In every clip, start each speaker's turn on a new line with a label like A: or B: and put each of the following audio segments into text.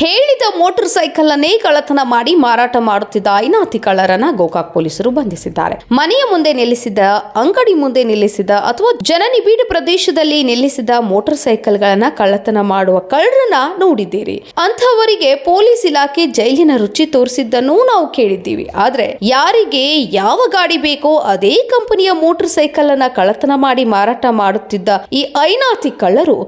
A: ಹೇಳಿದ motor cycle ಅನ್ನೇ ಕಳ್ಳತನ ಮಾಡಿ ಮಾರಾಟ ಮಾಡುತ್ತಿದ್ದ ಐನಾತಿ ಕಳ್ಳರನ್ನ ಗೋಕಾಕ್ ಪೊಲೀಸರು ಬಂಧಿಸಿದ್ದಾರೆ. ಮನೆಯ ಮುಂದೆ ನಿಲ್ಲಿಸಿದ, ಅಂಗಡಿ ಮುಂದೆ ನಿಲ್ಲಿಸಿದ ಅಥವಾ ಜನನಿಬಿಡ ಪ್ರದೇಶದಲ್ಲಿ ನಿಲ್ಲಿಸಿದ ಮೋಟಾರ್ ಸೈಕಲ್ಗಳನ್ನ ಕಳ್ಳತನ ಮಾಡುವ ಕಳ್ಳರನ್ನ ನೋಡಿದ್ದೀರಿ. ಅಂಥವರಿಗೆ ಪೊಲೀಸ್ ಇಲಾಖೆ ಜೈಲಿನ ರುಚಿ ತೋರಿಸಿದ್ದನ್ನು ನಾವು ಕೇಳಿದ್ದೀವಿ. ಆದ್ರೆ ಯಾರಿಗೆ ಯಾವ ಗಾಡಿ ಬೇಕೋ ಅದೇ ಕಂಪನಿಯ ಮೋಟಾರ್ ಸೈಕಲ್ ಅನ್ನ ಕಳ್ಳತನ ಮಾಡಿ ಮಾರಾಟ ಮಾಡುತ್ತಿದ್ದ ಈ ಐನಾತಿ ಕಳ್ಳರು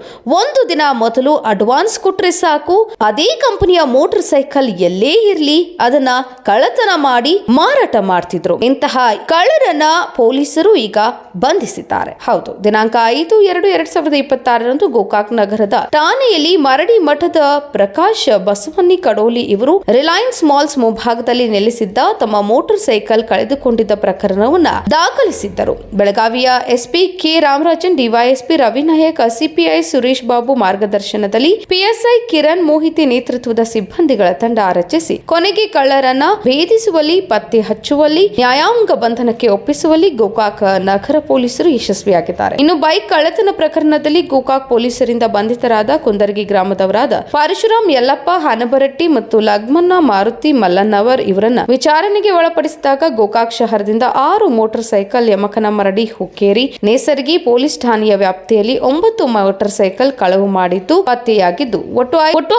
A: ಒಂದು ದಿನ ಮೊದಲು ಅಡ್ವಾನ್ಸ್ ಕೊಟ್ರೆ ಸಾಕು, ಅದೇ ಕಂಪನಿಯ ಮೋಟಾರ್ ಸೈಕಲ್ ಎಲ್ಲೇ ಇರ್ಲಿ ಅದನ್ನ ಕಳ್ಳತನ ಮಾಡಿ ಮಾರಾಟ ಮಾಡ್ತಿದ್ರು. ಇಂತಹ ಕಳ್ಳರನ್ನ ಪೊಲೀಸರು ಈಗ ಬಂಧಿಸಿದ್ದಾರೆ. ಹೌದು, ದಿನಾಂಕ 5/2/2026 ಗೋಕಾಕ್ ನಗರದ ಠಾಣೆಯಲ್ಲಿ ಮರಡಿ ಮಠದ ಪ್ರಕಾಶ್ ಬಸವನ್ನಿ ಕಡೋಲಿ ಇವರು ರಿಲಯನ್ಸ್ ಮಾಲ್ಸ್ ಮುಂಭಾಗದಲ್ಲಿ ನೆಲೆಸಿದ್ದ ತಮ್ಮ ಮೋಟಾರ್ ಸೈಕಲ್ ಕಳೆದುಕೊಂಡಿದ್ದ ಪ್ರಕರಣವನ್ನ ದಾಖಲಿಸಿದ್ದರು. ಬೆಳಗಾವಿಯ SP K Ramarajan, DYSP Ravi Nayak, CPI Suresh Babu ಮಾರ್ಗದರ್ಶನದಲ್ಲಿ ಪಿಎಸ್ಐ ಕಿರಣ್ ಮೋಹಿತಿ ನೇತೃತ್ವದ ಸಿಬ್ಬಂದಿಗಳ ತಂಡ ರಚಿಸಿ ಕೊನೆಗೆ ಕಳ್ಳರನ್ನ ಭೇದಿಸುವಲ್ಲಿ, ಪತ್ತೆ ಹಚ್ಚುವಲ್ಲಿ, ನ್ಯಾಯಾಂಗ ಬಂಧನಕ್ಕೆ ಒಪ್ಪಿಸುವಲ್ಲಿ ಗೋಕಾಕ್ ನಗರ ಪೊಲೀಸರು ಯಶಸ್ವಿಯಾಗಿದ್ದಾರೆ. ಇನ್ನು ಬೈಕ್ ಕಳ್ಳತನ ಪ್ರಕರಣದಲ್ಲಿ ಗೋಕಾಕ್ ಪೊಲೀಸರಿಂದ ಬಂಧಿತರಾದ ಕುಂದರ್ಗಿ ಗ್ರಾಮದವರಾದ ಪರಶುರಾಮ್ ಯಲ್ಲಪ್ಪ ಹನಬರಟ್ಟಿ ಮತ್ತು ಲಗ್ಮನ್ನ ಮಾರುತಿ ಮಲ್ಲನ್ನವರ್ ಇವರನ್ನ ವಿಚಾರಣೆಗೆ ಒಳಪಡಿಸಿದಾಗ ಗೋಕಾಕ್ ಶಹರದಿಂದ 6 motor cycle, Yamakanamaradi, Hukkeri, Nesargi police ಠಾಣೆಯ ವ್ಯಾಪ್ತಿಯಲ್ಲಿ 9 ಮೋಟಾರ್ ಸೈಕಲ್ ಕಳವು ಮಾಡಿದ್ದು ಪತ್ತೆಯಾಗಿದ್ದು ಒಟ್ಟು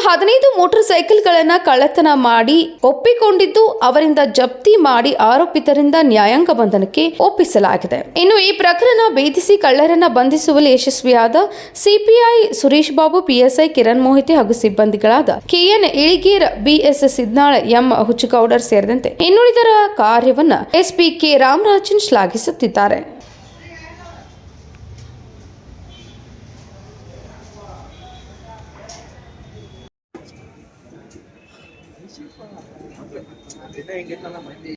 A: 15 ಮೋಟಾರ್ ಸೈಕಲ್ಗಳನ್ನ ಕಳ್ಳತನ ಮಾಡಿ ಒಪ್ಪಿಕೊಂಡಿದ್ದು ಅವರಿಂದ ಜಪ್ತಿ ಮಾಡಿ ಆರೋಪಿತರಿಂದ ನ್ಯಾಯಾಂಗ ಬಂಧನಕ್ಕೆ ಒಪ್ಪಿಸಲಾಗಿದೆ. ಇನ್ನು ಈ ಪ್ರಕರಣ ಭೇದಿಸಿ ಕಳ್ಳರನ್ನ ಬಂಧಿಸುವಲ್ಲಿ ಯಶಸ್ವಿಯಾದ ಸಿಪಿಐ ಸುರೇಶ್ ಬಾಬು, ಪಿಎಸ್ಐ ಕಿರಣ್ ಮೋಹಿತಿ ಹಾಗೂ ಸಿಬ್ಬಂದಿಗಳಾದ K N Iliger, BS Sidnal, M ಹುಚ್ಚಗೌಡರ್ ಸೇರಿದಂತೆ ಇನ್ನುಳಿದರ ಕಾರ್ಯವನ್ನ ಎಸ್ಪಿ ಕೆ ರಾಮರಾಜನ್ ಶ್ಲಾಘಿಸುತ್ತಿದ್ದಾರೆ.
B: ದಿನ ಹೆಂಗಿತ್ತಲ್ಲ ಮಂದಿ